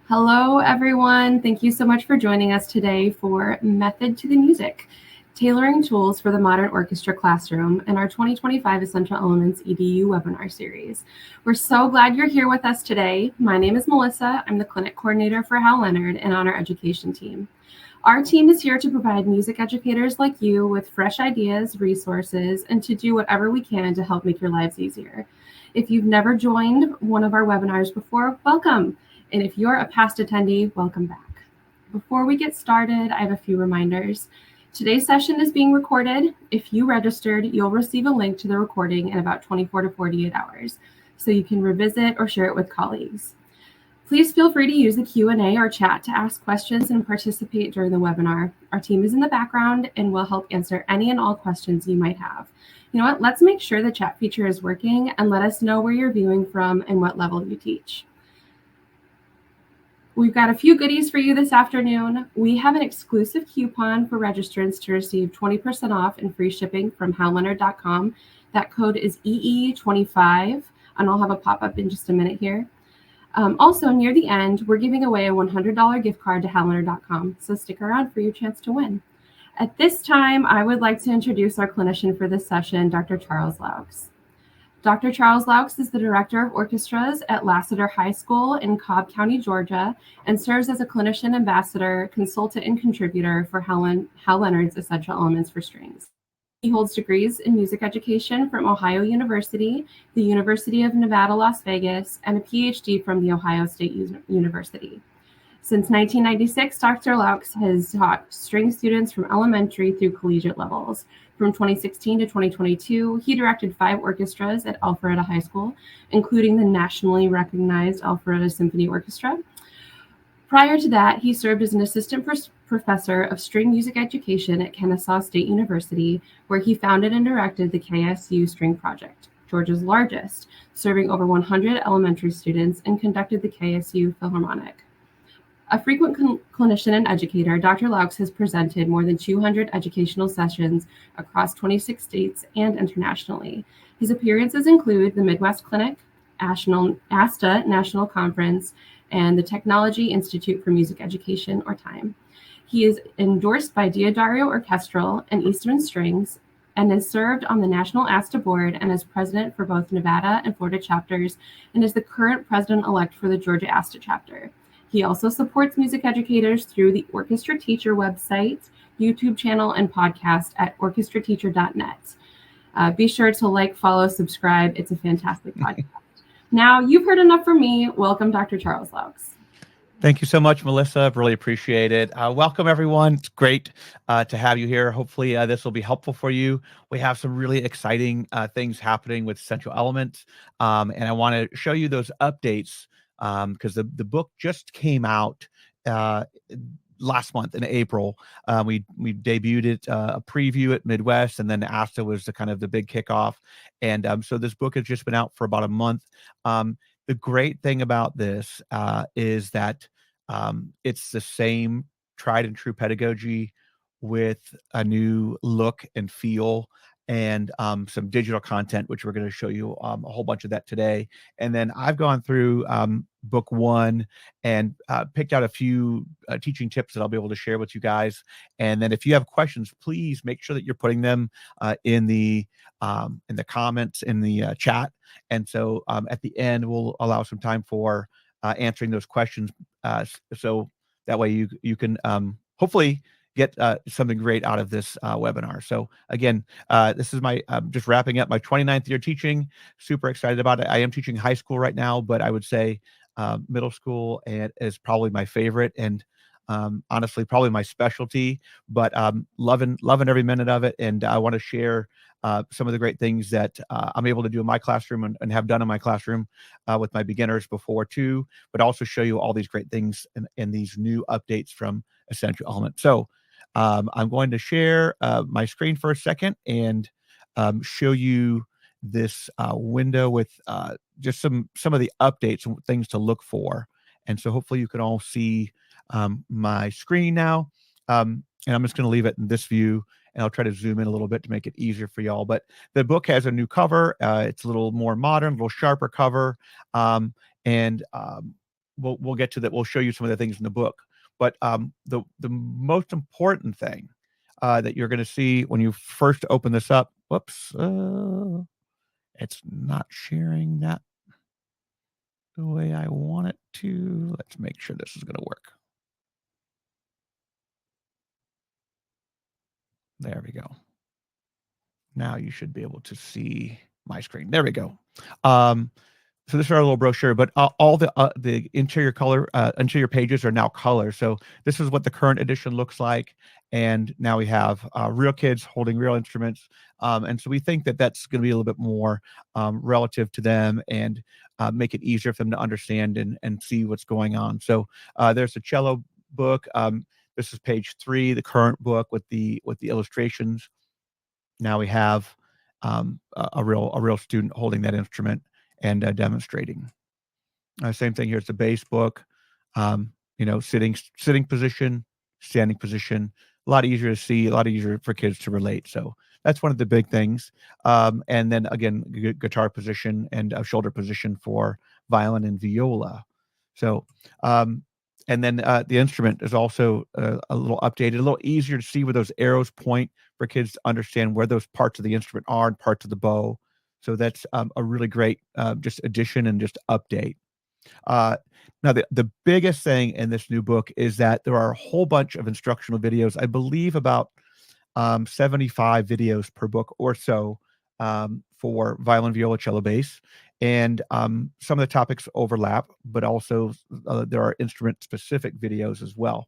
Hello, everyone. Thank you so much for joining us today for Method to the Music, Tailoring Tools for the Modern Orchestra Classroom and our 2025 Essential Elements EDU webinar series. We're so glad you're here with us today. My name is Melissa. I'm the clinic coordinator for Hal Leonard and on our education team. Our team is here to provide music educators like you with fresh ideas, resources, and to do whatever we can to help make your lives easier. If you've never joined one of our webinars before, welcome. And if you're a past attendee, welcome back. Before we get started, I have a few reminders. Today's session is being recorded. If you registered, you'll receive a link to the recording in about 24 to 48 hours, so you can revisit or share it with colleagues. Please feel free to use the Q&A or chat to ask questions and participate during the webinar. Our team is in the background and will help answer any and all questions you might have. You know what? Let's make sure the chat feature is working and let us know where you're viewing from and what level you teach. We've got a few goodies for you this afternoon. We have an exclusive coupon for registrants to receive 20% off and free shipping from halleonard.com. That code is EE25, and I'll have a pop-up in just a minute here. Also, near the end, we're giving away a $100 gift card to halleonard.com, so stick around for your chance to win. At this time, I would like to introduce our clinician for this session, Dr. Charles Laux. Dr. Charles Laux is the Director of Orchestras at Lassiter High School in Cobb County, Georgia, and serves as a clinician ambassador, consultant, and contributor for Hal Leonard's Essential Elements for Strings. He holds degrees in music education from Ohio University, the University of Nevada, Las Vegas, and a PhD from the Ohio State University. Since 1996, Dr. Laux has taught string students from elementary through collegiate levels. From 2016 to 2022, he directed 5 orchestras at Alpharetta High School, including the nationally recognized Alpharetta Symphony Orchestra. Prior to that, he served as an assistant professor of string music education at Kennesaw State University, where he founded and directed the KSU String Project, Georgia's largest, serving over 100 elementary students, and conducted the KSU Philharmonic. A frequent clinician and educator, Dr. Laux has presented more than 200 educational sessions across 26 states and internationally. His appearances include the Midwest Clinic, ASTA National Conference, and the Technology Institute for Music Education, or TIME. He is endorsed by Diodario Orchestral and Eastman Strings, and has served on the National ASTA Board and as president for both Nevada and Florida chapters, and is the current president-elect for the Georgia ASTA chapter. He also supports music educators through the Orchestra Teacher website, YouTube channel, and podcast at orchestrateacher.net. Be sure to like, follow, subscribe. It's a fantastic podcast. Now, you've heard enough from me. Welcome, Dr. Charles Laux. Thank you so much, Melissa. Really appreciate it. Welcome, everyone. It's great to have you here. Hopefully, this will be helpful for you. We have some really exciting things happening with Essential Elements, and I want to show you those updates because the book just came out last month in April. We debuted it, a preview at Midwest, and then ASTA was the big kickoff. And so this book has just been out for about a month. The great thing about this is that it's the same tried and true pedagogy with a new look and feel, and some digital content, which we're going to show you a whole bunch of that today. And then I've gone through book 1 and picked out a few teaching tips that I'll be able to share with you guys. And then if you have questions, please make sure that you're putting them in the comments in the chat. And so at the end, we'll allow some time for answering those questions. So that way you can hopefully get something great out of this webinar. So again, this is my just wrapping up my 29th year teaching. Super excited about it. I am teaching high school right now, but I would say middle school is probably my favorite, and honestly probably my specialty. But loving every minute of it, and I want to share some of the great things that I'm able to do in my classroom and have done in my classroom with my beginners before too, but also show you all these great things and these new updates from Essential Elements. So I'm going to share my screen for a second and show you this window with just some of the updates and things to look for. And so hopefully you can all see my screen now. And I'm just going to leave it in this view, and I'll try to zoom in a little bit to make it easier for y'all. But the book has a new cover. It's a little more modern, a little sharper cover. And we'll get to that. We'll show you some of the things in the book. But the most important thing that you're going to see when you first open this up, whoops, it's not sharing that the way I want it to. Let's make sure this is going to work. There we go. Now you should be able to see my screen. There we go. So this is our little brochure, but all the interior pages are now color. So this is what the current edition looks like, and now we have real kids holding real instruments, and so we think that that's going to be a little bit more relative to them and make it easier for them to understand and see what's going on. So there's a cello book. This is page 3, the current book with the illustrations. Now we have a real student holding that instrument and demonstrating. Same thing here. It's a bass book. Sitting position, standing position. A lot easier to see. A lot easier for kids to relate. So that's one of the big things. And then again, guitar position and shoulder position for violin and viola. So and then the instrument is also a little updated, a little easier to see where those arrows point for kids to understand where those parts of the instrument are and parts of the bow. So that's a really great just addition and just update. Now, the biggest thing in this new book is that there are a whole bunch of instructional videos. I believe about 75 videos per book or so for violin, viola, cello, bass. And some of the topics overlap, but also there are instrument-specific videos as well.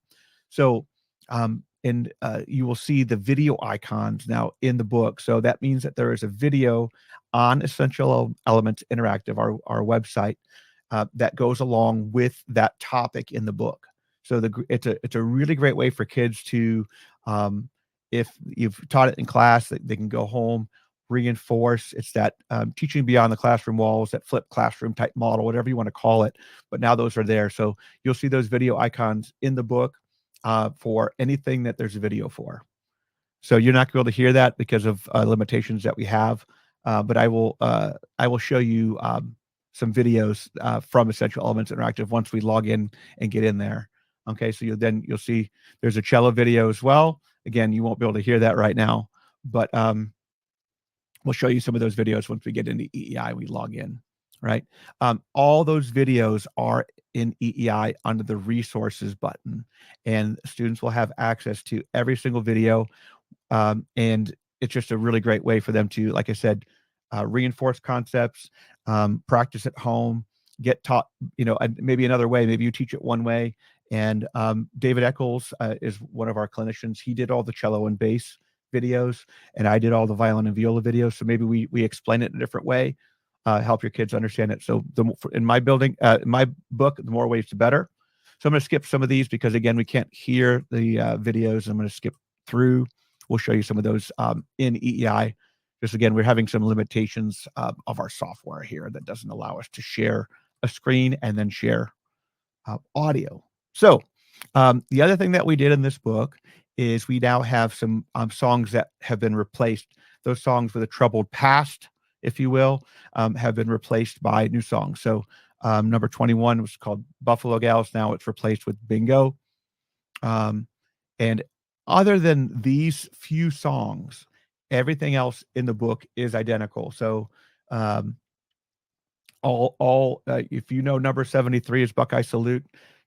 So, you will see the video icons now in the book. So that means that there is a video on Essential Elements Interactive, our website, that goes along with that topic in the book. So it's a really great way for kids to, if you've taught it in class, they can go home, reinforce. It's that teaching beyond the classroom walls, that flipped classroom type model, whatever you want to call it. But now those are there. So you'll see those video icons in the book for anything that there's a video for. So you're not going to be able to hear that because of limitations that we have. But I will show you some videos from Essential Elements Interactive once we log in and get in there. Okay, so you'll see there's a cello video as well. Again, you won't be able to hear that right now, but we'll show you some of those videos once we get into EEI, we log in, right? All those videos are in EEI under the resources button, and students will have access to every single video. And it's just a really great way for them to, like I said, reinforce concepts, practice at home, get taught, maybe another way. Maybe you teach it one way. And David Eccles is one of our clinicians. He did all the cello and bass videos, and I did all the violin and viola videos. So maybe we explain it in a different way, help your kids understand it. So in my book, the more ways the better. So I'm going to skip some of these because again, we can't hear the videos. I'm going to skip through. We'll show you some of those in EEI. Just again, we're having some limitations of our software here that doesn't allow us to share a screen and then share audio. So the other thing that we did in this book is we now have some songs that have been replaced. Those songs with a troubled past, if you will, have been replaced by new songs. So number 21 was called Buffalo Gals. Now it's replaced with Bingo. And other than these few songs, everything else in the book is identical. So if you know number 73 is Buckeye Salute,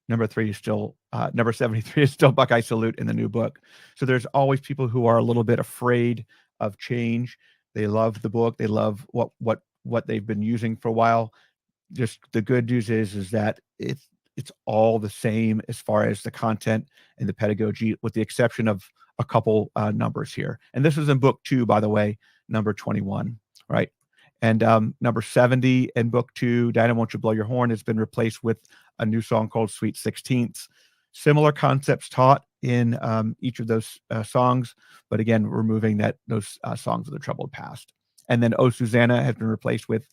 number 3 is still number 73 is still Buckeye Salute in the new book. So there's always people who are a little bit afraid of change. They love the book. They love what they've been using for a while. Just the good news is that it's all the same as far as the content and the pedagogy, with the exception of a couple numbers here. And this is in book 2, by the way, number 21, right? And number 70 in book 2, Dinah, Won't You Blow Your Horn, has been replaced with a new song called Sweet 16ths. Similar concepts taught in each of those songs, but again, removing those songs of the troubled past. And then Oh Susanna has been replaced with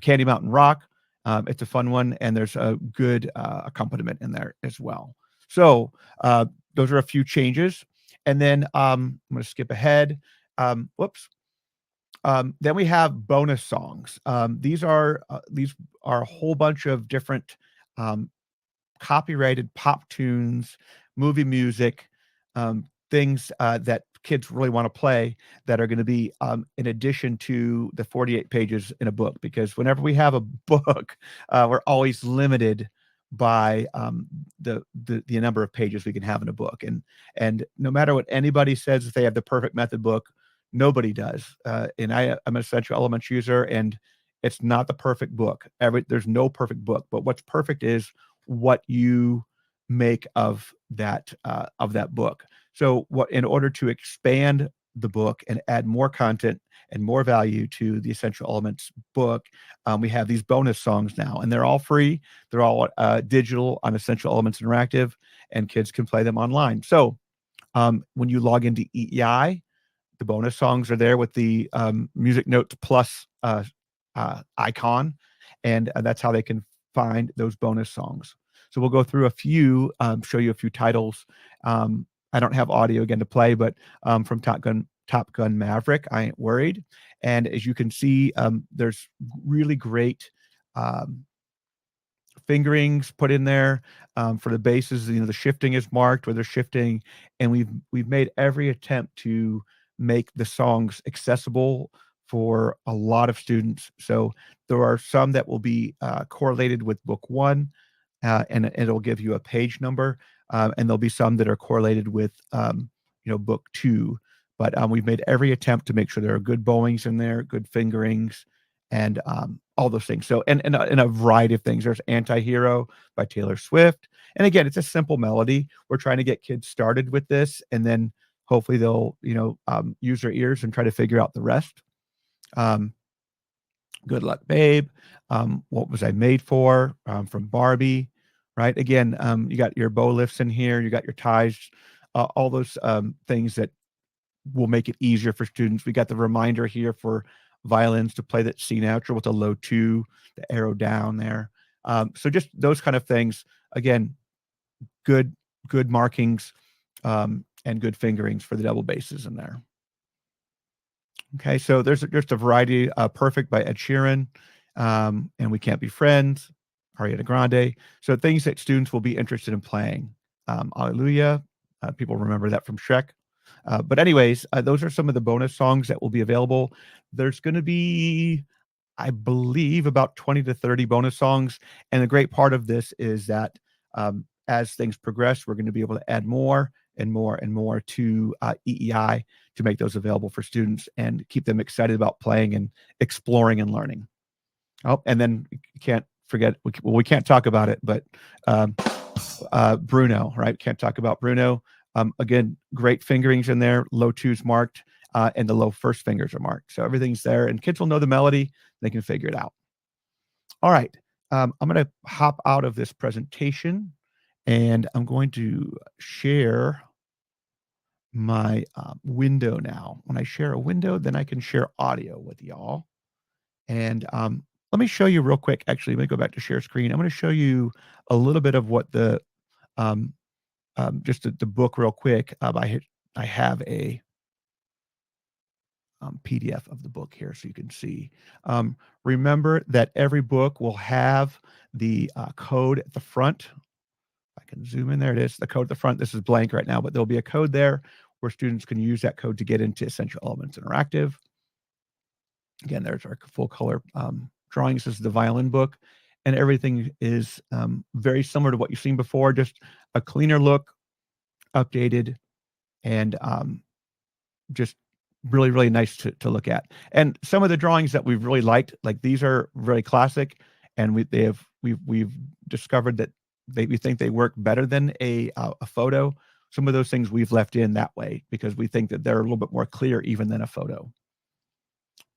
Candy Mountain Rock. It's a fun one, and there's a good accompaniment in there as well. So those are a few changes. And then I'm going to skip ahead. Then we have bonus songs. These are a whole bunch of different um, copyrighted pop tunes, movie music, things that kids really want to play that are going to be in addition to the 48 pages in a book. Because whenever we have a book, we're always limited by the number of pages we can have in a book. And no matter what anybody says, if they have the perfect method book, nobody does. And I'm an Essential Elements user, and it's not the perfect book. There's no perfect book, but what's perfect is what you make of that book. So what in order to expand the book and add more content and more value to the Essential Elements book, we have these bonus songs now, and they're all free. They're all digital on Essential Elements Interactive, and kids can play them online. So when you log into EEI, the bonus songs are there with the music notes plus icon, and that's how they can find those bonus songs. So we'll go through a few, show you a few titles. I don't have audio again to play, but from Top Gun Maverick, I Ain't Worried. And as you can see, there's really great fingerings put in there for the basses. The shifting is marked where they're shifting, and we've made every attempt to make the songs accessible for a lot of students. So there are some that will be correlated with book one, and it'll give you a page number, and there'll be some that are correlated with book two. But we've made every attempt to make sure there are good bowings in there, good fingerings, and all those things. So, and a variety of things. There's Anti-Hero by Taylor Swift. And again, it's a simple melody. We're trying to get kids started with this, and then hopefully they'll, use their ears and try to figure out the rest. Good Luck Babe. What Was I Made For? From Barbie, right? Again, you got your bow lifts in here. You got your ties, all those things that will make it easier for students. We got the reminder here for violins to play that C natural with a low two, the arrow down there. So just those kind of things. Again, good markings and good fingerings for the double basses in there. Okay, so there's just a variety. Perfect by Ed Sheeran, and We Can't Be Friends, Ariana Grande. So things that students will be interested in playing. Hallelujah. People remember that from Shrek. But anyways, those are some of the bonus songs that will be available. There's going to be, I believe, about 20 to 30 bonus songs. And the great part of this is that as things progress, we're going to be able to add more and more and more to EEI to make those available for students and keep them excited about playing and exploring and learning. Oh, and then you can't forget, we can't talk about it, but Bruno, right? Can't talk about Bruno. Again, great fingerings in there, low twos marked, and the low first fingers are marked. So everything's there, and kids will know the melody. They can figure it out. All right. I'm going to hop out of this presentation, and I'm going to share my window now. When I share a window, then I can share audio with y'all. And let me show you real quick. Actually, let me go back to share screen. I'm going to show you a little bit of what the just the book real quick. I have a PDF of the book here so you can see. Remember that every book will have the code at the front. I can zoom in. There it is, the code at the front. This is blank right now, but there'll be a code there where students can use that code to get into Essential Elements Interactive. Again, there's our full color drawings. This is the violin book, and everything is very similar to what you've seen before, just a cleaner look, updated, and just really, really nice to look at. And some of the drawings that we've really liked, like these are very classic, and we've discovered that we think they work better than a photo. Some of those things we've left in that way because we think that they're a little bit more clear even than a photo.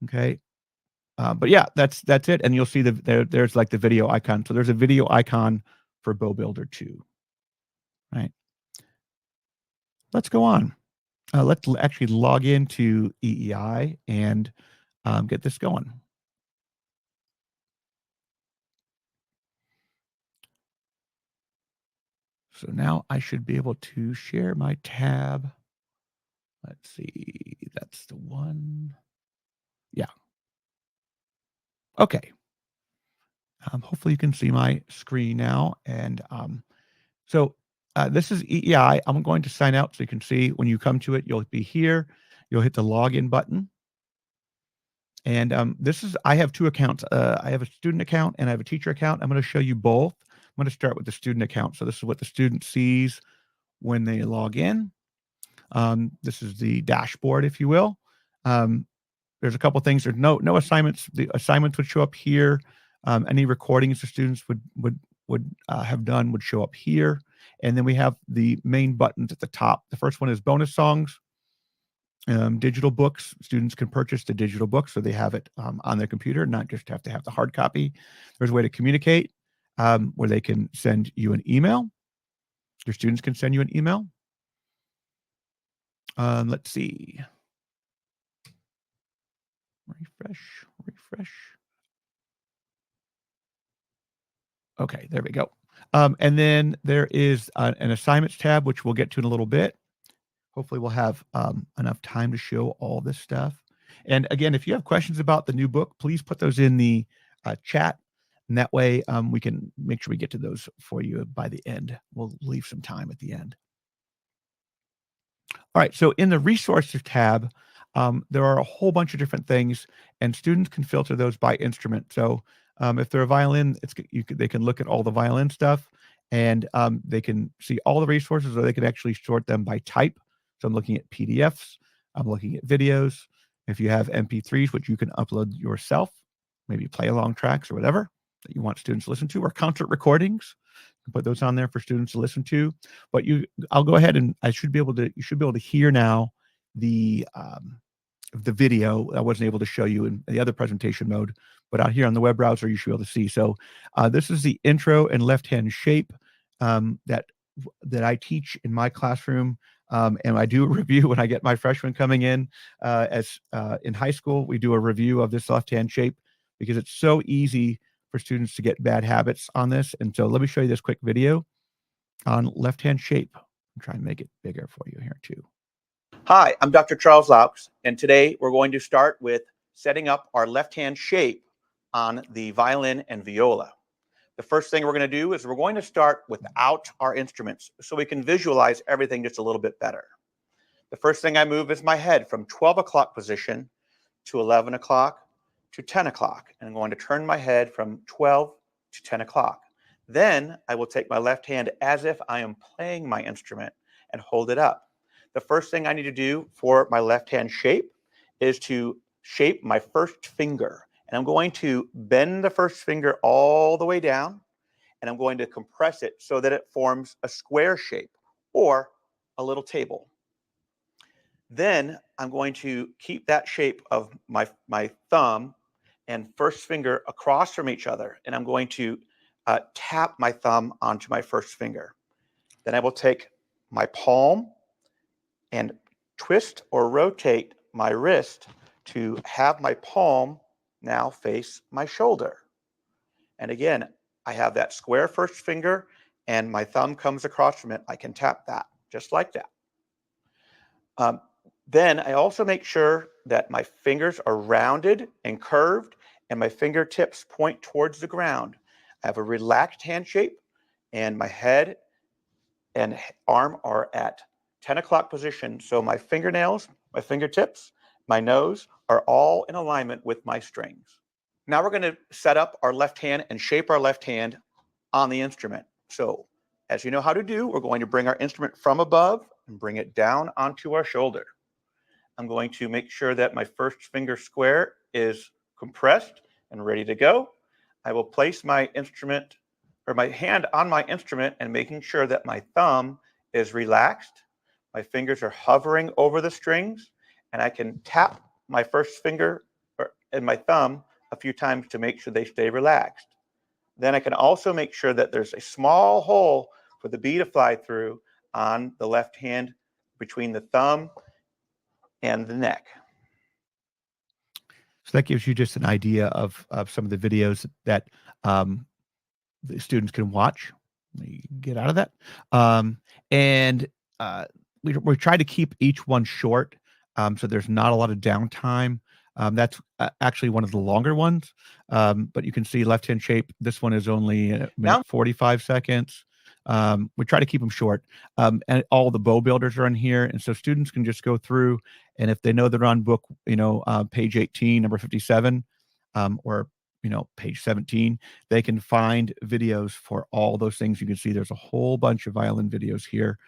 Okay. But yeah, that's it. And you'll see there's like the video icon. So there's a video icon for Bow Builder 2. Right. Let's go on. Let's actually log into EEI and get this going. So now I should be able to share my tab. Let's see, that's the one. Yeah. Okay. Hopefully you can see my screen now. And so this is EEI. I'm going to sign out so you can see when you come to it, you'll be here. You'll hit the login button. And I have two accounts. I have a student account and I have a teacher account. I'm going to show you both. I'm going to start with the student account. So this is what the student sees when they log in. This is the dashboard, if you will. There's a couple things. There's no assignments. The assignments would show up here. Any recordings the students would have done would show up here. And then we have the main buttons at the top. The first one is bonus songs. Digital books. Students can purchase the digital book so they have it on their computer, not just have to have the hard copy. There's a way to communicate where they can send you an email. Your students can send you an email. Let's see. Refresh. Okay, there we go. And then there is an assignments tab, which we'll get to in a little bit. Hopefully we'll have enough time to show all this stuff. And again, if you have questions about the new book, please put those in the chat. And that way we can make sure we get to those for you by the end. We'll leave some time at the end. All right, so in the resources tab, there are a whole bunch of different things, and students can filter those by instrument. So if they're a violin, they can look at all the violin stuff, and they can see all the resources, or they can actually sort them by type. So I'm looking at PDFs, I'm looking at videos. If you have MP3s, which you can upload yourself, maybe play along tracks or whatever that you want students to listen to, or concert recordings, put those on there for students to listen to. But I'll go ahead and you should be able to hear now the video I wasn't able to show you in the other presentation mode, but out here on the web browser, you should be able to see. So this is the intro and left-hand shape that I teach in my classroom. And I do a review when I get my freshmen coming in in high school. We do a review of this left-hand shape because it's so easy for students to get bad habits on this. And so let me show you this quick video on left-hand shape. I'm trying to make it bigger for you here too. Hi, I'm Dr. Charles Laux, and today we're going to start with setting up our left-hand shape on the violin and viola. The first thing we're going to do is we're going to start without our instruments so we can visualize everything just a little bit better. The first thing I move is my head from 12 o'clock position to 11 o'clock to 10 o'clock. And I'm going to turn my head from 12 to 10 o'clock. Then I will take my left hand as if I am playing my instrument and hold it up. The first thing I need to do for my left hand shape is to shape my first finger. And I'm going to bend the first finger all the way down, and I'm going to compress it so that it forms a square shape or a little table. Then I'm going to keep that shape of my thumb and first finger across from each other, and I'm going to tap my thumb onto my first finger. Then I will take my palm and twist or rotate my wrist to have my palm now face my shoulder. And again, I have that square first finger and my thumb comes across from it. I can tap that just like that. Then I also make sure that my fingers are rounded and curved and my fingertips point towards the ground. I have a relaxed hand shape and my head and arm are at 10 o'clock position. So my fingernails, my fingertips, my nose are all in alignment with my strings. Now we're going to set up our left hand and shape our left hand on the instrument. So as you know how to do, we're going to bring our instrument from above and bring it down onto our shoulder. I'm going to make sure that my first finger square is compressed and ready to go. I will place my instrument or my hand on my instrument and making sure that my thumb is relaxed. My fingers are hovering over the strings, and I can tap my first finger and my thumb a few times to make sure they stay relaxed. Then I can also make sure that there's a small hole for the bee to fly through on the left hand between the thumb and the neck. So that gives you just an idea of some of the videos that the students can watch. Let me get out of that. And we try to keep each one short, so there's not a lot of downtime. That's actually one of the longer ones, but you can see left-hand shape. This one is only a minute 45 seconds. We try to keep them short. And all the bow builders are in here, and so students can just go through, and if they know they're on book, page 18, number 57, or page 17, they can find videos for all those things. You can see there's a whole bunch of violin videos here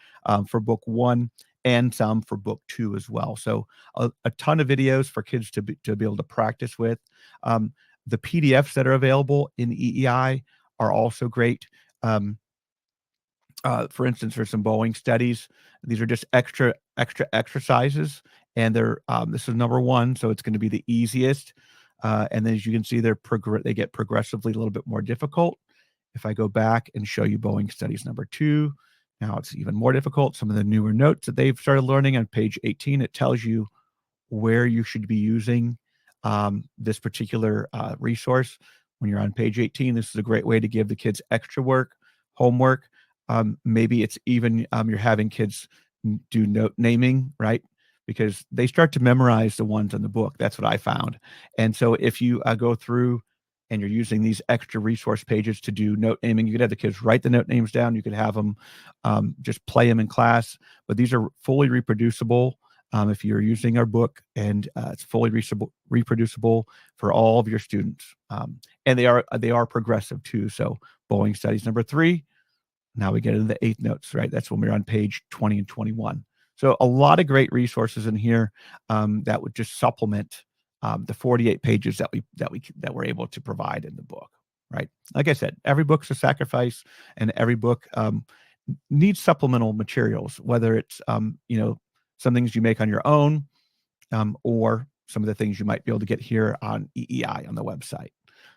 for book 1 and some for book 2 as well. So a ton of videos for kids to be able to practice with. The PDFs that are available in EEI are also great. For instance, there's some bowing studies. These are just extra exercises, and they're this is number 1, so it's going to be the easiest. And then, as you can see, they get progressively a little bit more difficult. If I go back and show you bowing studies number 2, now it's even more difficult. Some of the newer notes that they've started learning on page 18, it tells you where you should be using this particular resource. When you're on page 18, this is a great way to give the kids extra work, homework. Maybe it's even you're having kids do note naming, right? Because they start to memorize the ones in the book. That's what I found. And so if you go through and you're using these extra resource pages to do note naming, you could have the kids write the note names down. You could have them just play them in class. But these are fully reproducible. If you're using our book, and it's fully reproducible for all of your students, and they are progressive too. So bowing studies number 3. Now we get into the 8th notes, right? That's when we're on page 20 and 21. So a lot of great resources in here that would just supplement the 48 pages that we're able to provide in the book, right? Like I said, every book's a sacrifice, and every book needs supplemental materials, whether it's some things you make on your own, or some of the things you might be able to get here on EEI on the website.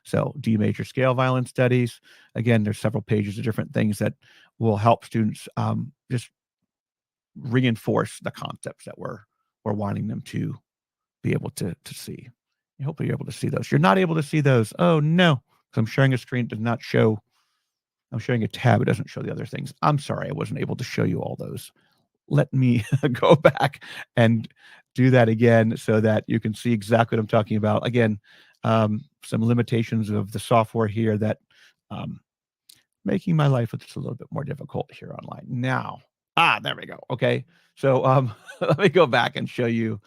So D major scale violin studies. Again, there's several pages of different things that will help students just reinforce the concepts that we're wanting them to be able to see. I hope you're able to see those. You're not able to see those. Oh no, because I'm sharing a screen. It does not show. I'm sharing a tab. It doesn't show the other things. I'm sorry, I wasn't able to show you all those. Let me go back and do that again so that you can see exactly what I'm talking about. Again, some limitations of the software here that making my life just a little bit more difficult here online. Now, there we go. Okay. So let me go back and show you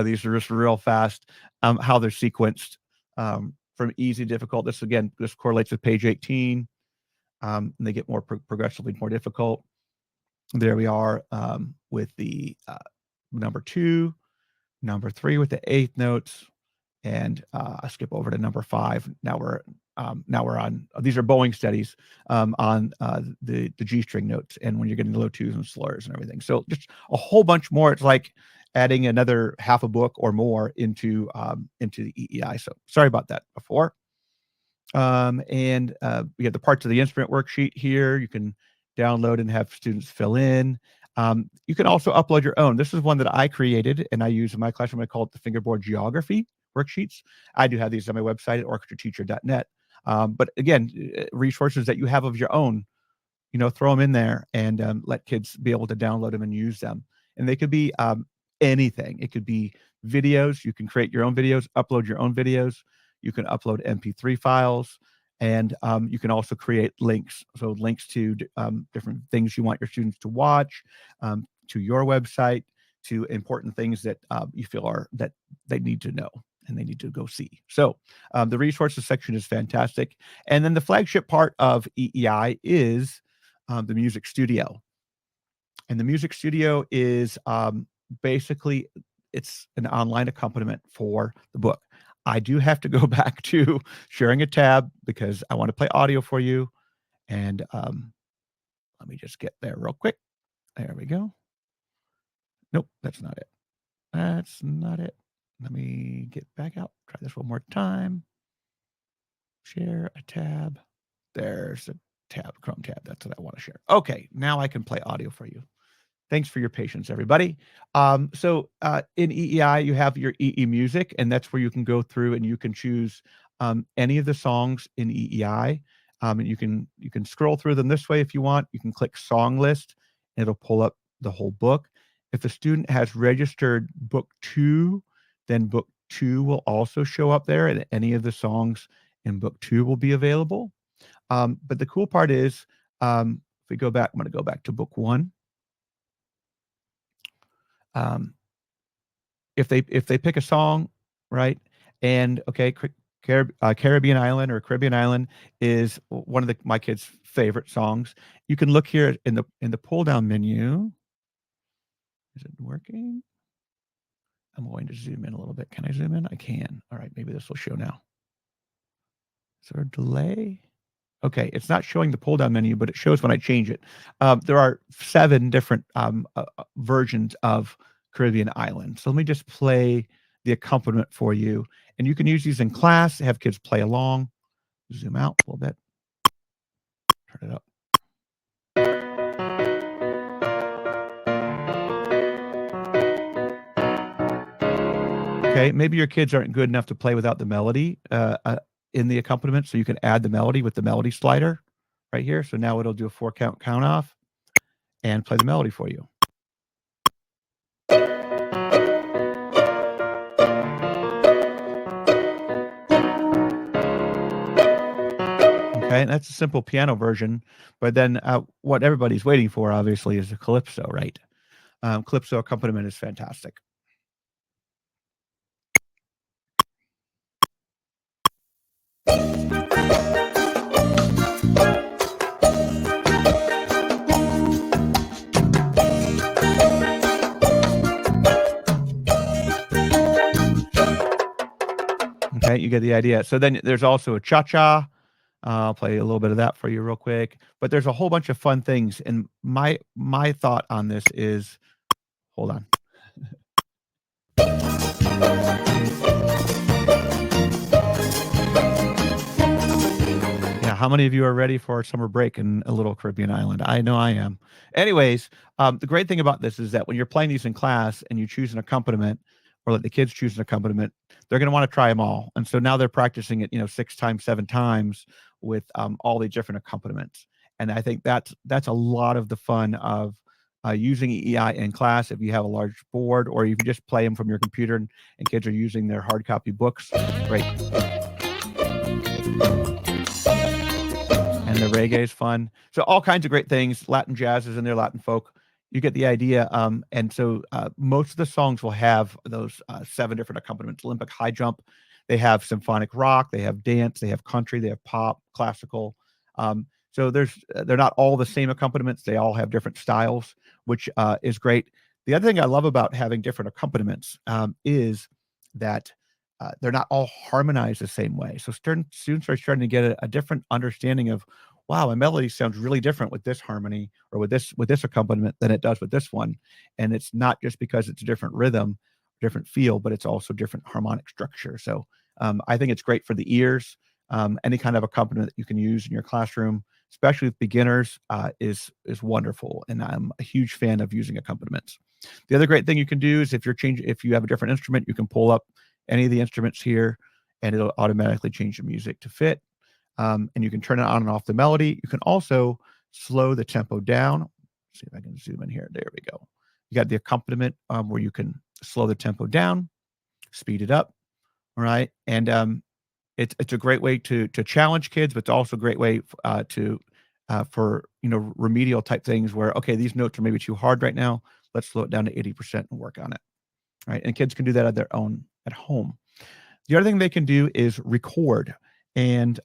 these are just real fast, how they're sequenced from easy to difficult. This correlates with page 18, and they get more progressively more difficult. There we are with the number 2, number 3 with the 8th notes, and I skip over to number 5. Now we're on these are bowing studies on the G string notes, and when you're getting low 2s and slurs and everything. So just a whole bunch more. It's like adding another half a book or more into the EEI. So sorry about that before. And we have the parts of the instrument worksheet here. You can download and have students fill in. You can also upload your own. This is one that I created and I use in my classroom. I call it the fingerboard geography worksheets. I do have these on my website at orchestrateacher.net. But again, resources that you have of your own, throw them in there and let kids be able to download them and use them. And they could be anything. It could be videos. You can create your own videos, upload your own videos. You can upload MP3 files, and you can also create links. So links to different things you want your students to watch, to your website, to important things that you feel that they need to know and they need to go see. So the resources section is fantastic. And then the flagship part of EEI is the music studio. And the music studio is basically, it's an online accompaniment for the book. I do have to go back to sharing a tab because I want to play audio for you. And let me just get there real quick. There we go. Nope, that's not it. That's not it. Let me get back out. Try this one more time. Share a tab. There's a tab, Chrome tab. That's what I want to share. Okay, now I can play audio for you. Thanks for your patience, everybody. So in EEI, you have your EE music, and that's where you can go through and you can choose any of the songs in EEI. And you can scroll through them this way if you want. You can click song list, and it'll pull up the whole book. If a student has registered book 2, then book 2 will also show up there, and any of the songs in book 2 will be available. But the cool part is, if we go back, I'm going to go back to book 1. If they pick a song, right, and okay, Caribbean Island or Caribbean Island is one of my kids' favorite songs. You can look here in the pull down menu. Is it working? I'm going to zoom in a little bit. Can I zoom in? I can. All right, maybe this will show now. Is there a delay? Okay, it's not showing the pull down menu, but it shows when I change it. There are 7 different versions of Caribbean Island. So let me just play the accompaniment for you. And you can use these in class, have kids play along. Zoom out a little bit. Turn it up. Okay, maybe your kids aren't good enough to play without the melody in the accompaniment, so you can add the melody with the melody slider right here. So now it'll do a 4 count off and play the melody for you. Okay, and that's a simple piano version, but then what everybody's waiting for, obviously, is a calypso, right? Calypso accompaniment is fantastic. Okay, you get the idea. So then there's also a cha-cha. I'll play a little bit of that for you real quick. But there's a whole bunch of fun things. And my thought on this is, hold on. Yeah, how many of you are ready for summer break in a little Caribbean island? I know I am. Anyways, the great thing about this is that when you're playing these in class and you choose an accompaniment, or let the kids choose an accompaniment, they're going to want to try them all. And so now they're practicing it, 6 times, 7 times with all the different accompaniments. And I think that's a lot of the fun of using EI in class. If you have a large board, or you can just play them from your computer and kids are using their hard copy books, great. And the reggae is fun. So all kinds of great things. Latin jazz is in there, Latin folk. You get the idea. And so most of the songs will have those 7 different accompaniments. Olympic high jump, they have symphonic rock, they have dance, they have country, they have pop, classical. So they're not all the same accompaniments. They all have different styles, which is great. The other thing I love about having different accompaniments is that they're not all harmonized the same way. So students are starting to get a different understanding of, wow, my melody sounds really different with this harmony or with this accompaniment than it does with this one. And it's not just because it's a different rhythm, different feel, but it's also different harmonic structure. So I think it's great for the ears. Any kind of accompaniment that you can use in your classroom, especially with beginners, is wonderful. And I'm a huge fan of using accompaniments. The other great thing you can do is if you have a different instrument, you can pull up any of the instruments here, and it'll automatically change the music to fit. And you can turn it on and off the melody. You can also slow the tempo down. Let's see if I can zoom in here. There we go. You got the accompaniment where you can slow the tempo down, speed it up. All right. And it's a great way to challenge kids, but it's also a great way for remedial type things where, okay, these notes are maybe too hard right now. Let's slow it down to 80% and work on it. All right. And kids can do that on their own at home. The other thing they can do is record. And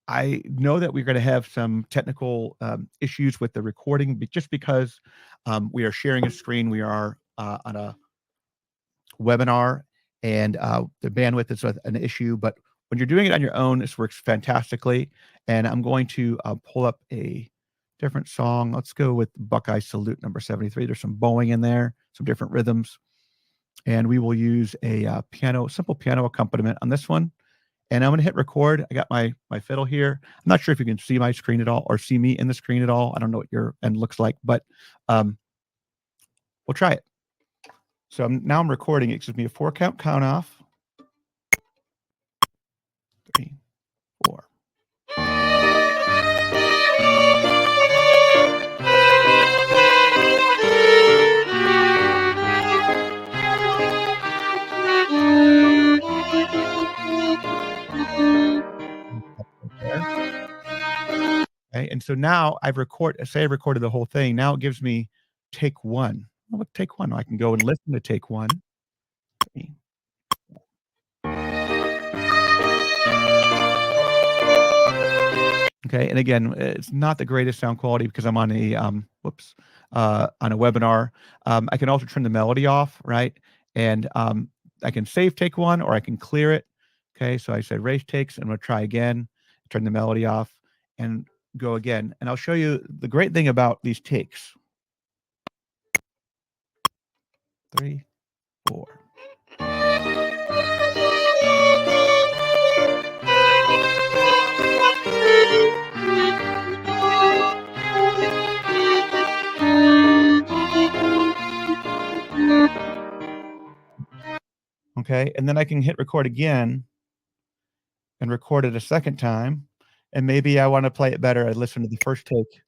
I know that we're going to have some technical issues with the recording, just because we are sharing a screen. We are on a webinar, and the bandwidth is an issue. But when you're doing it on your own, this works fantastically. And I'm going to pull up a different song. Let's go with Buckeye Salute number 73. There's some bowing in there, some different rhythms. And we will use a simple piano accompaniment on this one. And I'm going to hit record. I got my fiddle here. I'm not sure if you can see my screen at all or see me in the screen at all. I don't know what your end looks like, but we'll try it. So now I'm recording. It gives me a 4 count off. 3, 4. So now say I recorded the whole thing. Now it gives me take one. Well, look, take one. I can go and listen to take one. Okay, and again, it's not the greatest sound quality because I'm on a on a webinar. I can also turn the melody off, right? And I can save take one or I can clear it. Okay, so I said erase takes. I'm going to try again, turn the melody off, and go again. And I'll show you the great thing about these takes. 3, 4. Okay, and then I can hit record again and record it a second time. And maybe I want to play it better. I listen to the first take.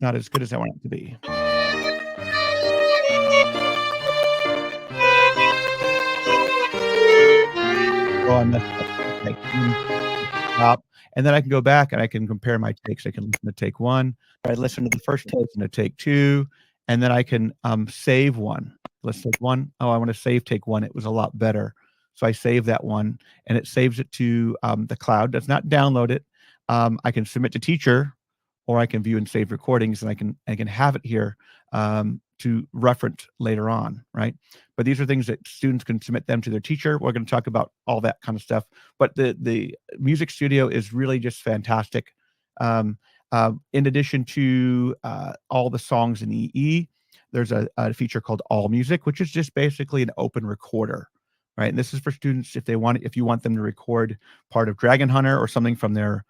Not as good as I want it to be. Oh, I messed up. Okay. Stop. And then I can go back and I can compare my takes. I can listen to take 1. I listen to the first take and to take 2, and then I can save one. Let's take 1. Oh, I want to save take 1. It was a lot better. So I save that one and it saves it to the cloud. Does not download it. I can submit to teacher, or I can view and save recordings, and I can have it here to reference later on, right? But these are things that students can submit them to their teacher. We're going to talk about all that kind of stuff. But the music studio is really just fantastic. In addition to all the songs in EE, there's a feature called All Music, which is just basically an open recorder, right? And this is for students if you want them to record part of Dragon Hunter or something from their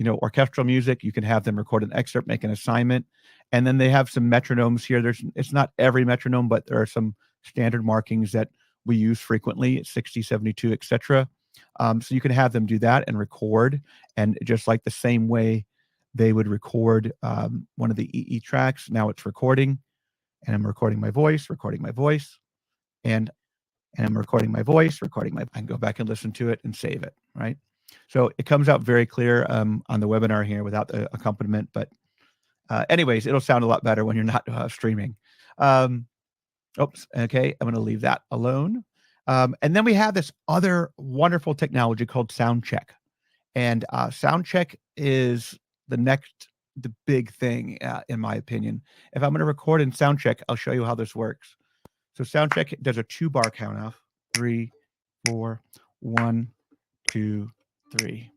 orchestral music. You can have them record an excerpt, make an assignment, and then they have some metronomes here. It's not every metronome, but there are some standard markings that we use frequently, 60, 72, etc. So you can have them do that and record, and just like the same way they would record one of the EE tracks. Now it's recording, and I'm recording my voice, and I'm recording my voice, I can go back and listen to it and save it, right? So it comes out very clear on the webinar here without the accompaniment, but anyways, it'll sound a lot better when you're not streaming. Oops, okay, I'm going to leave that alone. And then we have this other wonderful technology called SoundCheck. And SoundCheck is the big thing, in my opinion. If I'm going to record in SoundCheck, I'll show you how this works. So SoundCheck does a 2-bar count off. 3, 4, 1, 2, 3.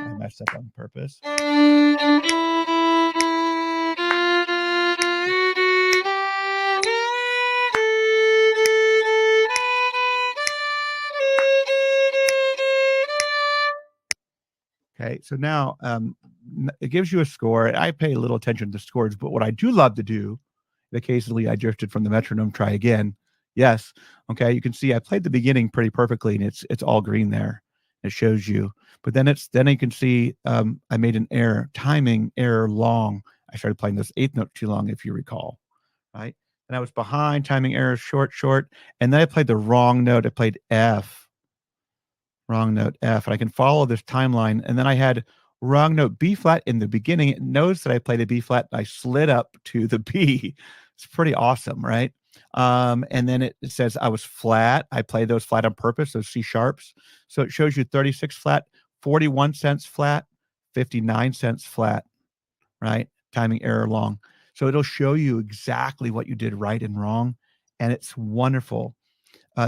I messed up on purpose. Okay, so now it gives you a score. I pay a little attention to scores, but what I do love to do, occasionally I drifted from the metronome, try again. Yes. Okay, you can see I played the beginning pretty perfectly, and it's all green there. It shows you. But then you can see I made an error, timing error long. I started playing this 8th note too long, if you recall, right? And I was behind, timing error short, and then I played the wrong note. I played F. Wrong note F, and I can follow this timeline. And then I had wrong note B flat in the beginning. It knows that I played a B flat. And I slid up to the B. It's pretty awesome, right? And then it says I was flat. I played those flat on purpose, those C sharps. So it shows you 36 flat, 41 cents flat, 59 cents flat, right? Timing error long. So it'll show you exactly what you did right and wrong. And it's wonderful.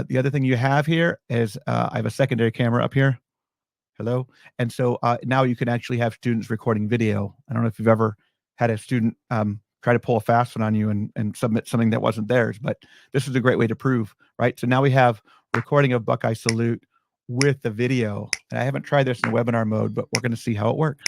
The other thing you have here is I have a secondary camera up here. Hello. And so now you can actually have students recording video. I don't know if you've ever had a student try to pull a fast one on you and submit something that wasn't theirs, but this is a great way to prove, right? So now we have recording of Buckeye Salute with the video. And I haven't tried this in webinar mode, but we're going to see how it works.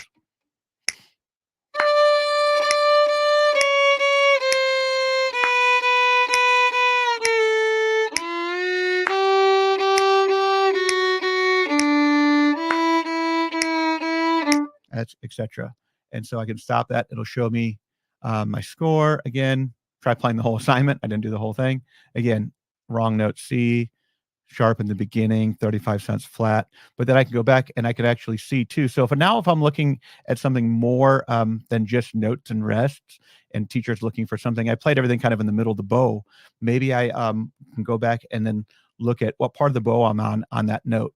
That's etc. And so I can stop that. It'll show me my score. Again, try playing the whole assignment. I didn't do the whole thing. Again, wrong note C, sharp in the beginning, 35 cents flat. But then I can go back and I can actually see too. So if I'm looking at something more than just notes and rests, and teachers looking for something, I played everything kind of in the middle of the bow. Maybe I can go back and then look at what part of the bow I'm on that note,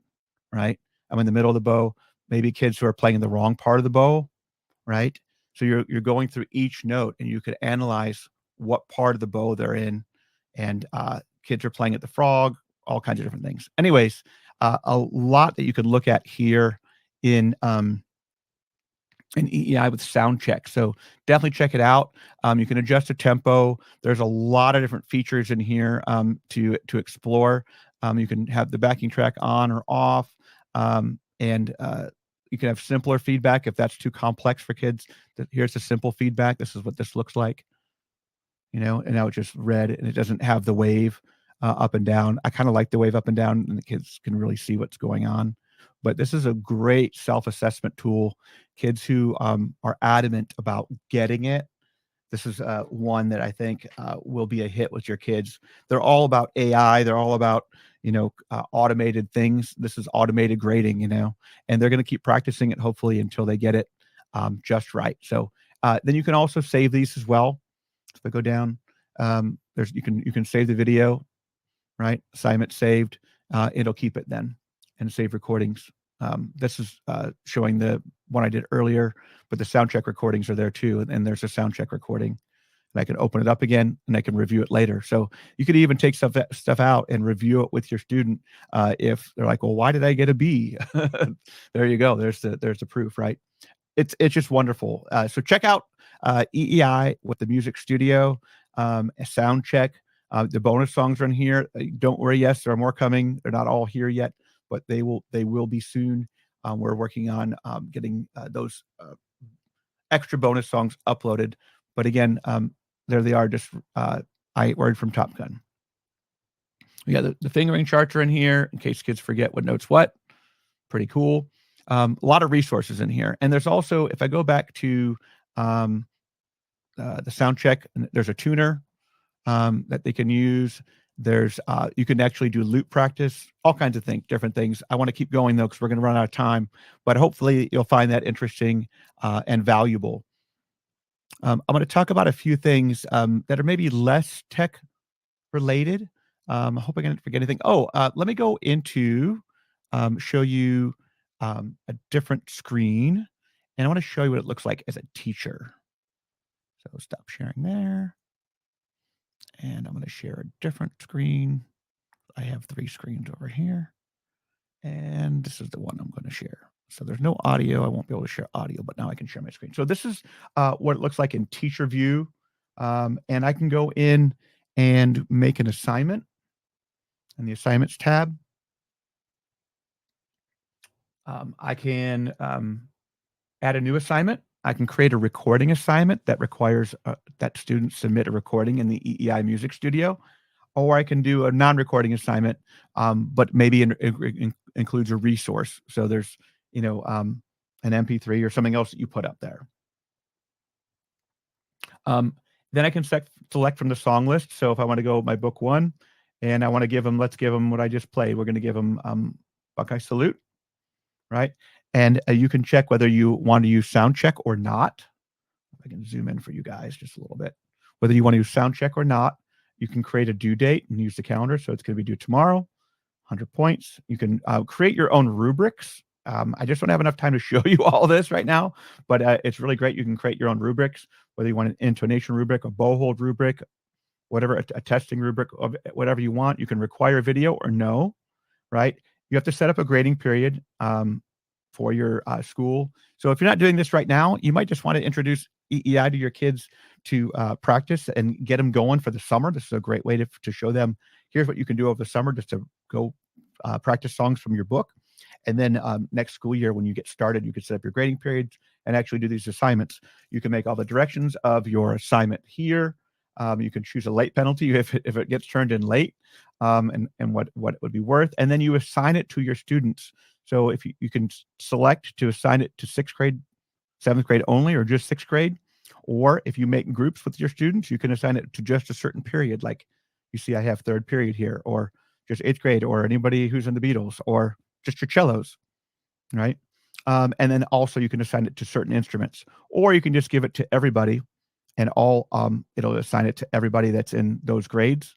right? I'm in the middle of the bow. Maybe kids who are playing the wrong part of the bow, right? So you're going through each note, and you could analyze what part of the bow they're in, and kids are playing at the frog, all kinds of different things. Anyways, a lot that you can look at here in EEI with sound check. So definitely check it out. You can adjust the tempo. There's a lot of different features in here to explore. You can have the backing track on or off, and you can have simpler feedback if that's too complex for kids. Here's the simple feedback. This is what this looks like, and now it's just red, and it doesn't have the wave up and down. I kind of like the wave up and down, and the kids can really see what's going on. But this is a great self-assessment tool. Kids who are adamant about getting it, this is one that I think will be a hit with your kids. They're all about AI. They're all about, automated things. This is automated grading, and they're going to keep practicing it, hopefully, until they get it just right. So then you can also save these as well. If I go down, you can save the video, right? Assignment saved. It'll keep it then and save recordings. This is showing the one I did earlier, but the sound check recordings are there too. And there's a sound check recording, and I can open it up again and I can review it later. So you could even take stuff out and review it with your student. If they're like, well, why did I get a B? There you go. There's the proof, right? It's just wonderful. So check out EEI with the Music Studio, a sound check. The bonus songs are in here. Don't worry. Yes, there are more coming. They're not all here yet, but they will be soon. We're working on getting those extra bonus songs uploaded. But again, there they are. Just I ordered from Top Gun. We got the fingering charts are in here in case kids forget what notes what. Pretty cool. A lot of resources in here. And there's also, if I go back to the sound check, there's a tuner that they can use. There's you can actually do loop practice, all kinds of things, different things. I want to keep going though, because we're going to run out of time, but hopefully you'll find that interesting and valuable. I'm going to talk about a few things that are maybe less tech related. I hope I didn't forget anything. Let me go into show you a different screen, and I want to show you what it looks like as a teacher. So stop sharing there. And I'm going to share a different screen. I have 3 screens over here. And this is the one I'm going to share. So there's no audio. I won't be able to share audio, but now I can share my screen. So this is what it looks like in teacher view. And I can go in and make an assignment in the assignments tab. I can add a new assignment. I can create a recording assignment that requires that students submit a recording in the EEI Music Studio, or I can do a non-recording assignment, but maybe includes a resource. So there's, an MP3 or something else that you put up there. Then I can select from the song list. So if I want to go my book 1, and I want to give them, let's give them what I just played. We're going to give them Buckeye Salute, right? And you can check whether you want to use sound check or not. I can zoom in for you guys just a little bit. Whether you want to use sound check or not, you can create a due date and use the calendar. So it's going to be due tomorrow, 100 points. You can create your own rubrics. I just don't have enough time to show you all this right now, but it's really great. You can create your own rubrics, whether you want an intonation rubric, a bow hold rubric, whatever, a testing rubric, of whatever you want. You can require video or no, right? You have to set up a grading period for your school. So if you're not doing this right now, you might just want to introduce EEI to your kids to practice and get them going for the summer. This is a great way to show them, here's what you can do over the summer just to go practice songs from your book. And then next school year, when you get started, you can set up your grading periods and actually do these assignments. You can make all the directions of your assignment here. You can choose a late penalty if it gets turned in late, and what it would be worth. And then you assign it to your students. So if you can select to assign it to 6th grade 7th grade only or just 6th grade. Or if you make groups with your students, you can assign it to just a certain period. Like you see, I have 3rd period here, or just 8th grade, or anybody who's in the Beatles, or just your cellos, right? And then also you can assign it to certain instruments, or you can just give it to everybody and it'll assign it to everybody that's in those grades.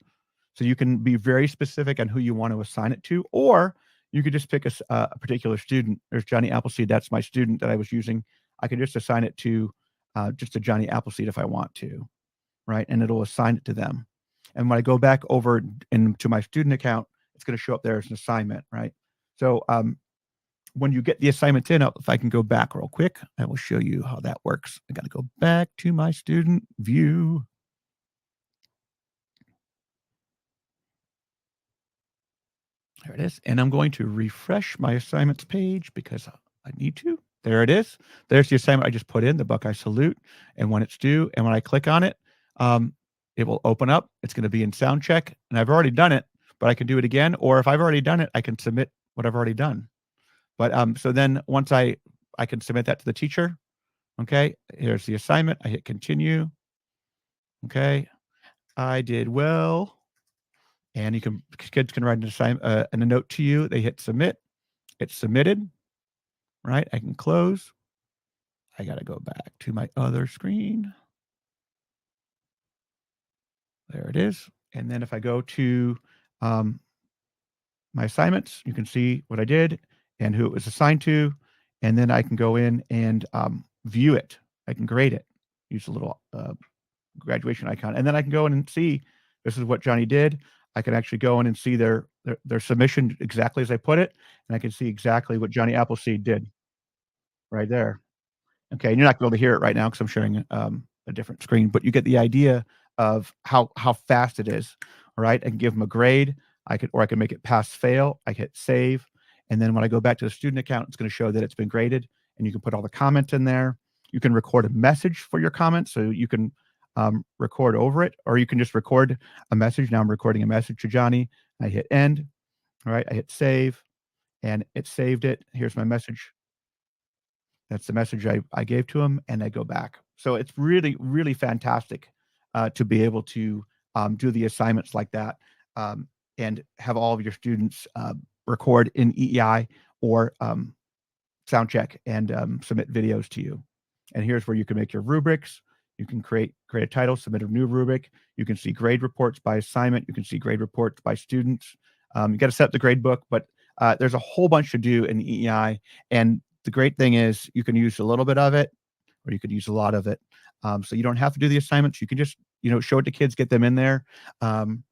So you can be very specific on who you want to assign it to, or you could just pick a particular student. There's Johnny Appleseed. That's my student that I was using. I can just assign it to just a Johnny Appleseed if I want to, right? And it'll assign it to them. And when I go back over into my student account, it's going to show up there as an assignment, right? So when you get the assignments in, if I can go back real quick, I will show you how that works. I got to go back to my student view. There it is. And I'm going to refresh my assignments page because I need to. There it is. There's the assignment I just put in, the Buckeye Salute, and when it's due. And when I click on it, it will open up. It's going to be in sound check. And I've already done it, but I can do it again. Or if I've already done it, I can submit what I've already done. But so then once I can submit that to the teacher. Okay, here's the assignment. I hit continue. Okay, I did well. And kids can write an assignment and a note to you. They hit submit. It's submitted, right? I can close. I got to go back to my other screen. There it is. And then if I go to my assignments, you can see what I did and who it was assigned to. And then I can go in and view it. I can grade it. Use a little graduation icon. And then I can go in and see this is what Johnny did. I can actually go in and see their submission exactly as I put it. And I can see exactly what Johnny Appleseed did right there. Okay, and you're not gonna be able to hear it right now because I'm sharing a different screen, but you get the idea of how fast it is. All right, I can give them a grade. I can make it pass fail. I hit save, and then when I go back to the student account, it's going to show that it's been graded, and you can put all the comments in there. You can record a message for your comments, so you can record over it, or you can just record a message. Now I'm recording a message to Johnny. I hit end. All right, I hit save, and it saved it. Here's my message. That's the message I gave to him, and I go back. So it's really, really fantastic to be able to do the assignments like that and have all of your students record in EEI or sound check and submit videos to you. And here's where you can make your rubrics. You can create a title, submit a new rubric. You can see grade reports by assignment. You can see grade reports by students. You got to set up the grade book, but there's a whole bunch to do in EEI. And the great thing is you can use a little bit of it, or you could use a lot of it. So you don't have to do the assignments. You can just, show it to kids, get them in there, and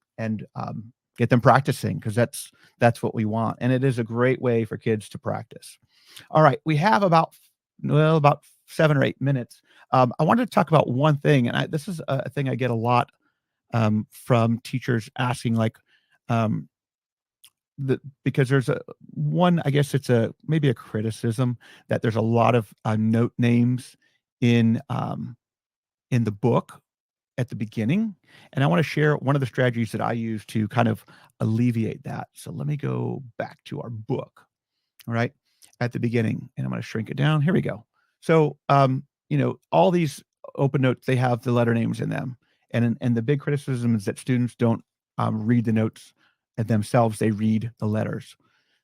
get them practicing because that's what we want. And it is a great way for kids to practice. All right, we have about 7 or 8 minutes. I wanted to talk about one thing, and this is a thing I get a lot from teachers asking, like, because there's I guess it's maybe a criticism that there's a lot of note names in the book at the beginning, and I want to share one of the strategies that I use to kind of alleviate that. So let me go back to our book. All right, at the beginning, and I'm going to shrink it down. Here we go. So all these open notes, they have the letter names in them, and the big criticism is that students don't read the notes themselves, they read the letters.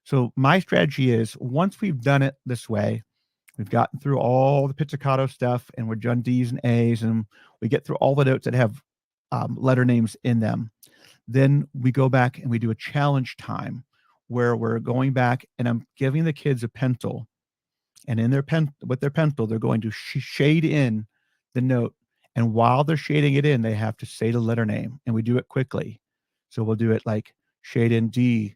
So my strategy is once we've done it this way, we've gotten through all the pizzicato stuff and we're done D's and A's and we get through all the notes that have letter names in them. Then we go back and we do a challenge time where we're going back and I'm giving the kids a pencil, and with their pencil, they're going to shade in the note. And while they're shading it in, they have to say the letter name, and we do it quickly. So we'll do it like shade in D,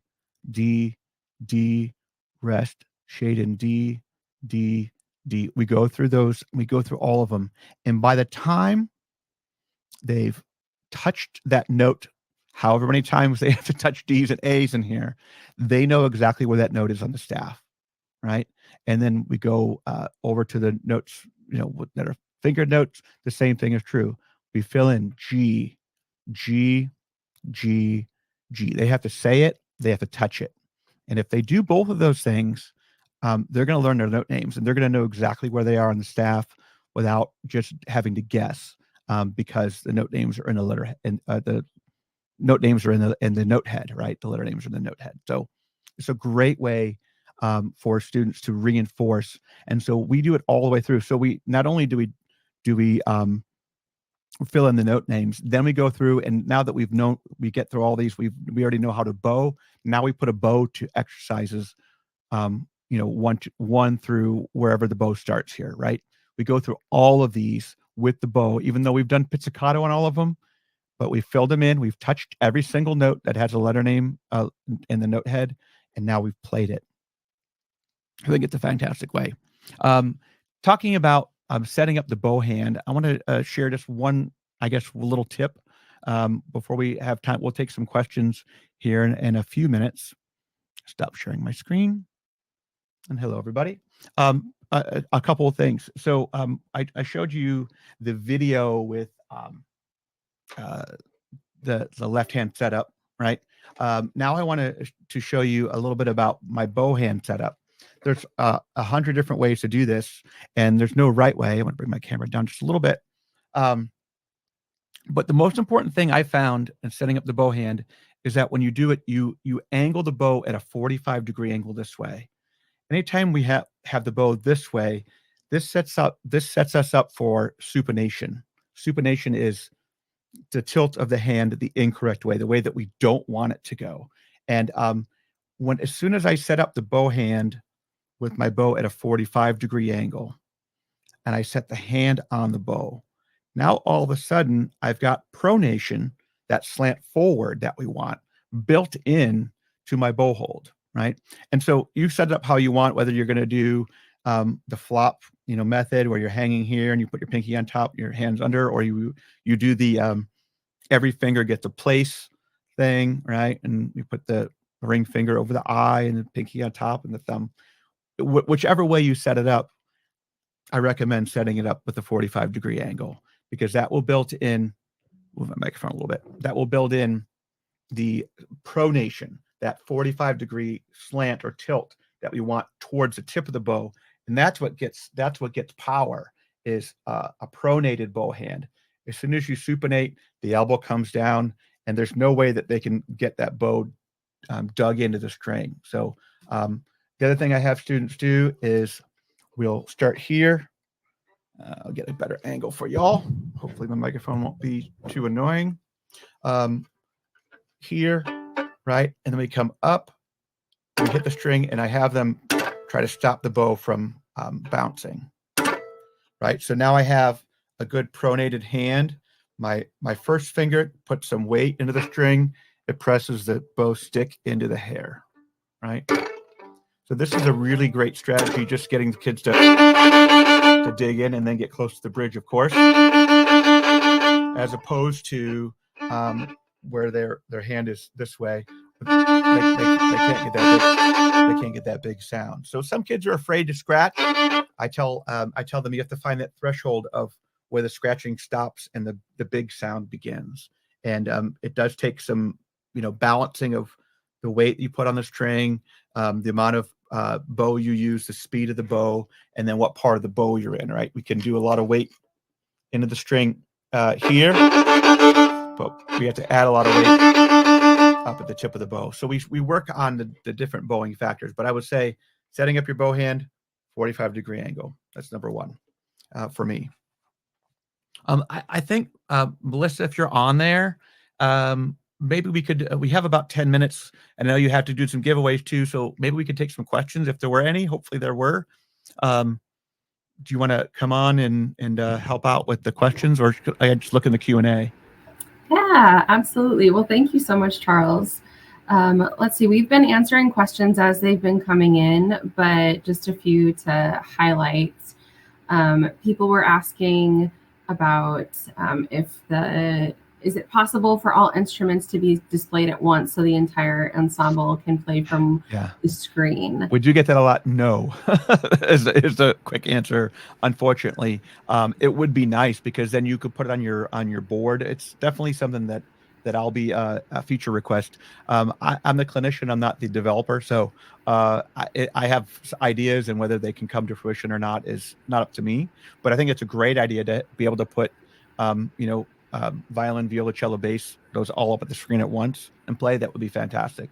D, D, rest, shade in D, D, D. We go through those, we go through all of them. And by the time they've touched that note, however many times they have to touch D's and A's in here, they know exactly where that note is on the staff, right? And then we go over to the notes, that are fingered notes. The same thing is true. We fill in G, G, G, G. They have to say it. They have to touch it. And if they do both of those things, they're going to learn their note names, and they're going to know exactly where they are on the staff without just having to guess, because the note names are in the letter, and the note names are in the note head, right? The letter names are in the note head. So it's a great way for students to reinforce. And so we do it all the way through. So we not only do we fill in the note names, then we go through, and now that we get through all these, we already know how to bow. Now we put a bow to exercises, one through wherever the bow starts here, right? We go through all of these with the bow, even though we've done pizzicato on all of them, but we filled them in. We've touched every single note that has a letter name in the note head, and now we've played it. I think it's a fantastic way. Talking about setting up the bow hand, I want to share just one, I guess, little tip before we have time. We'll take some questions here in a few minutes. Stop sharing my screen. And hello, everybody. A couple of things. So I showed you the video with the left hand setup, right? Now I want to show you a little bit about my bow hand setup. There's 100 different ways to do this, and there's no right way. I want to bring my camera down just a little bit. But the most important thing I found in setting up the bow hand is that when you do it, you angle the bow at a 45-degree angle this way. Anytime we have the bow this way, this sets us up for supination. Supination is the tilt of the hand the incorrect way, the way that we don't want it to go. And as soon as I set up the bow hand with my bow at a 45-degree angle, and I set the hand on the bow, now all of a sudden I've got pronation, that slant forward that we want, built in to my bow hold, right? And so you set it up how you want, whether you're going to do the flop, method where you're hanging here and you put your pinky on top, your hands under, or you do the every finger gets a place thing, right? And you put the ring finger over the eye and the pinky on top and the thumb. Whichever way you set it up, I recommend setting it up with a 45-degree angle, because that will build in, move my microphone a little bit, that will build in the pronation, that 45-degree slant or tilt that we want towards the tip of the bow. And that's what gets power, is a pronated bow hand. As soon as you supinate, the elbow comes down, and there's no way that they can get that bow dug into the string. So the other thing I have students do is we'll start here. I'll get a better angle for y'all. Hopefully my microphone won't be too annoying. Here, right? And then we come up, we hit the string, and I have them try to stop the bow from bouncing, right? So now I have a good pronated hand. My first finger puts some weight into the string. It presses the bow stick into the hair, right? So this is a really great strategy, just getting the kids to dig in and then get close to the bridge, of course, as opposed to where their hand is this way. They can't get that big sound. So some kids are afraid to scratch. I tell them you have to find that threshold of where the scratching stops and the big sound begins. And it does take some balancing of the weight you put on the string, the amount of bow you use, the speed of the bow, and then what part of the bow you're in, right? We can do a lot of weight into the string here, but we have to add a lot of weight up at the tip of the bow. So we work on the different bowing factors, but I would say setting up your bow hand, 45-degree angle. That's number one for me. I think, Melissa, if you're on there, maybe we have about 10 minutes. I know you have to do some giveaways too, so maybe we could take some questions if there were any. Hopefully there were. Do you want to come on and help out with the questions, or should I just look in the Q&A? Yeah, absolutely. Well, thank you so much, Charles. Let's see, we've been answering questions as they've been coming in, but just a few to highlight. People were asking about is it possible for all instruments to be displayed at once so the entire ensemble can play from the screen? We do get that a lot. No, is the quick answer. Unfortunately, it would be nice, because then you could put it on your board. It's definitely something that that I'll be a feature request. I'm the clinician. I'm not the developer. So I have ideas, and whether they can come to fruition or not is not up to me. But I think it's a great idea to be able to put, violin, viola, cello, bass, those all up at the screen at once and play. That would be fantastic.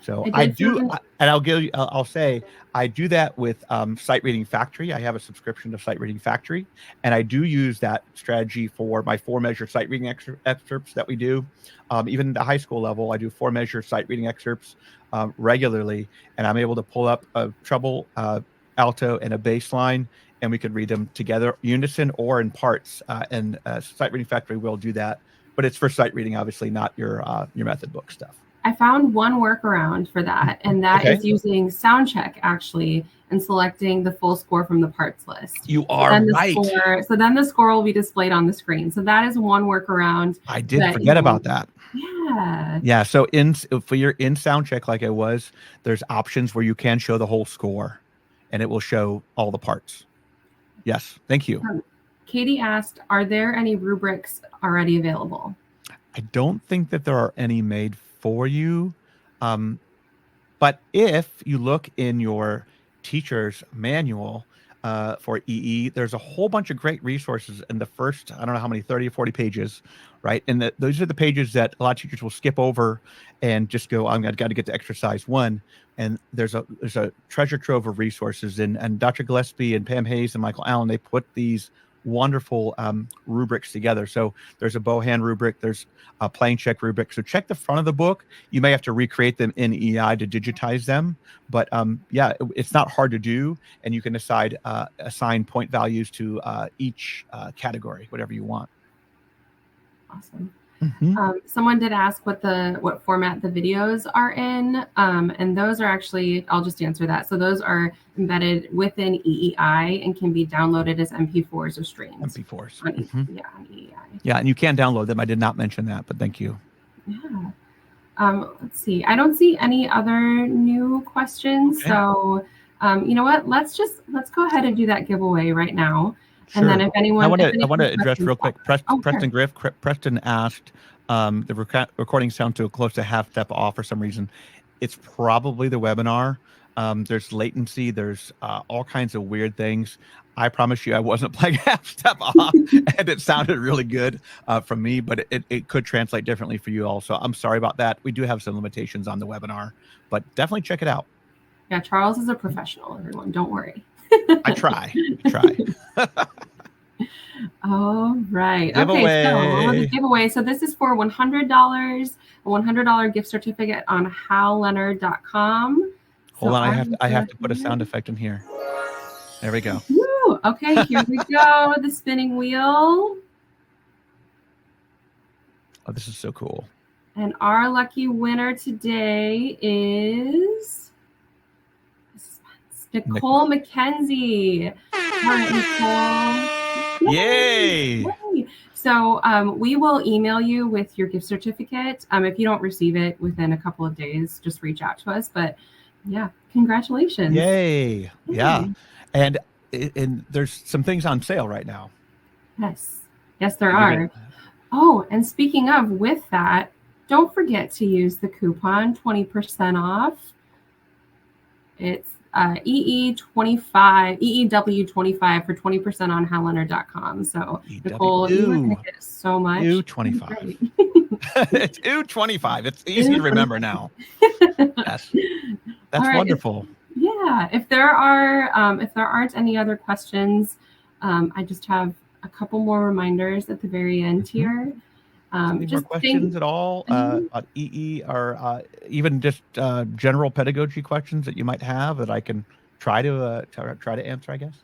So I did and I'll say I do that with Sight Reading Factory. I have a subscription to Sight Reading Factory, and I do use that strategy for my 4-measure sight reading excerpts that we do. Even at the high school level, I do 4-measure sight reading excerpts regularly, and I'm able to pull up a treble, alto, and a bass line, and we could read them together, unison or in parts. And Sight Reading Factory will do that, but it's for sight reading, obviously, not your method book stuff. I found one workaround for that, and that is using Soundcheck actually and selecting the full score from the parts list. You are right. So then the score will be displayed on the screen. So that is one workaround. I did forget about that. Yeah. Yeah. So if you're in Soundcheck like I was, there's options where you can show the whole score, and it will show all the parts. Yes. Thank you. Katie asked, are there any rubrics already available? I don't think that there are any made for you. But if you look in your teacher's manual for EE, there's a whole bunch of great resources in the first, I don't know how many, 30 or 40 pages, right? And those are the pages that a lot of teachers will skip over and just go, I've got to get to exercise 1. And there's a treasure trove of resources. And Dr. Gillespie and Pam Hayes and Michael Allen, they put these wonderful rubrics together. So there's a bow hand rubric, there's a playing check rubric. So check the front of the book. You may have to recreate them in EI to digitize them, but it's not hard to do, and you can assign point values to each category, whatever you want. Awesome. Mm-hmm. Someone did ask what format the videos are in, and those are actually, I'll just answer that. So those are embedded within EEI and can be downloaded as MP4s or streams. MP4s. On EEI. Yeah, and you can download them. I did not mention that, but thank you. Yeah. Let's see. I don't see any other new questions. Okay. So, you know what? Let's go ahead and do that giveaway right now. Sure. And then if anyone, I want to address real quick. Preston Griff. Preston asked, the recording sounds too close to half step off for some reason. It's probably the webinar. There's latency. There's all kinds of weird things. I promise you, I wasn't playing half step off, and it sounded really good from me, but it could translate differently for you all. So I'm sorry about that. We do have some limitations on the webinar, but definitely check it out. Yeah, Charles is a professional, everyone. Don't worry. I try. All right. Giveaway. Okay, so the giveaway. So this is for $100, a $100 gift certificate on halleonard.com. Hold on, I have to put a sound effect in here. There we go. Woo, okay, here we go. The spinning wheel. Oh, this is so cool. And our lucky winner today is Nicole McKenzie. All right, Nicole. Yay! So we will email you with your gift certificate. If you don't receive it within a couple of days, just reach out to us. But yeah, congratulations. Yay. Yeah. And there's some things on sale right now. Yes, there are. Oh, and speaking of, with that, don't forget to use the coupon 20% off. It's EEW25 for 20% on halleonard.com. So Nicole, you are going to get so much. EEW25. It's EEW25. It's easy to remember now. Yes. That's right, wonderful. Yeah. If there aren't any other questions, I just have a couple more reminders at the very end here. Any more questions at all on EE, or even just general pedagogy questions that you might have that I can try to answer, I guess?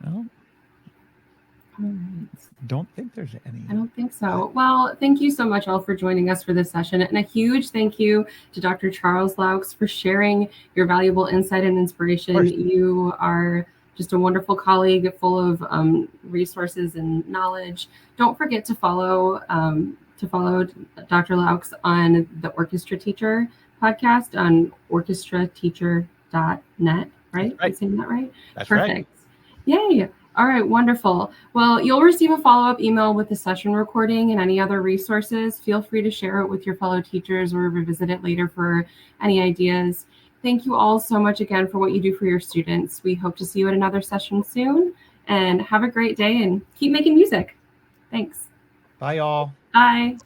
No? All right. Don't think there's any. I don't think so. Well, thank you so much all for joining us for this session. And a huge thank you to Dr. Charles Laux for sharing your valuable insight and inspiration. You are just a wonderful colleague full of resources and knowledge. Don't forget to follow Dr. Laux on the Orchestra Teacher podcast on orchestrateacher.net, right? Right. I'm saying that right? That's perfect. Right. Yay. All right, wonderful. Well, you'll receive a follow-up email with the session recording and any other resources. Feel free to share it with your fellow teachers or revisit it later for any ideas. Thank you all so much again for what you do for your students. We hope to see you at another session soon, and have a great day and keep making music. Thanks. Bye, y'all. Bye.